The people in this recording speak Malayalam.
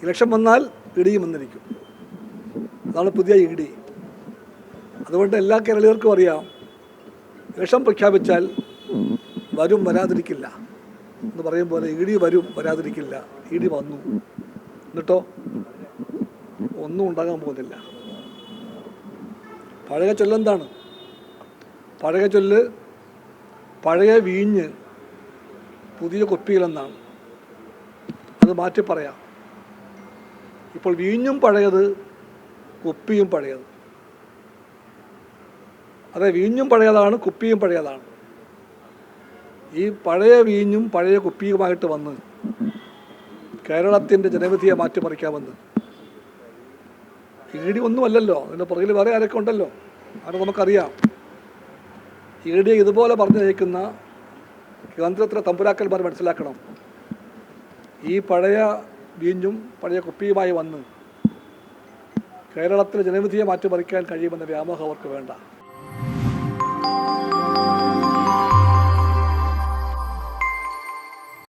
ഇലക്ഷൻ വന്നാൽ ഇടിയും വന്നിരിക്കും. അതാണ് പുതിയ ഇടി. അതുകൊണ്ട് എല്ലാ കേരളീയർക്കും അറിയാം, ഇലക്ഷൻ പ്രഖ്യാപിച്ചാൽ വരും വരാതിരിക്കില്ല എന്ന് പറയും പോലെ ഇടി വരും വരാതിരിക്കില്ല. ഇടി വന്നു, എന്നിട്ടോ ഒന്നും ഉണ്ടാകാൻ പോകുന്നില്ല. പഴയ ചൊല്ലെന്താണ്? പഴയ ചൊല്ല് പഴയ വീഞ്ഞ് പുതിയ കുപ്പിയിലെന്നാണ്. അത് മാറ്റി പറയാം. ഇപ്പോൾ വീഞ്ഞും പഴയത്, കുപ്പിയും പഴയത്. അതെ, വീഞ്ഞും പഴയതാണ്, കുപ്പിയും പഴയതാണ്. ഈ പഴയ വീഞ്ഞും പഴയ കുപ്പിയുമായിട്ട് വന്ന് കേരളത്തിൻ്റെ ജനവിധിയെ മാറ്റിമറിക്കാമെന്ന്. ഇടി ഒന്നുമല്ലല്ലോ, അതിൻ്റെ പുറകിൽ വേറെ ആരൊക്കെ ഉണ്ടല്ലോ, അത് നമുക്കറിയാം. ഇടിയെ ഇതുപോലെ പറഞ്ഞു നയിക്കുന്ന കേന്ദ്രത്തിലെ തമ്പുരാക്കന്മാർ മനസ്സിലാക്കണം, ഈ പഴയ വീഞ്ഞും പഴയ കുപ്പിയുമായി വന്ന് കേരളത്തിലെ ജനവിധിയെ മാറ്റിമറിക്കാൻ കഴിയുമെന്ന വ്യാമോഹം അവർക്ക് വേണ്ട.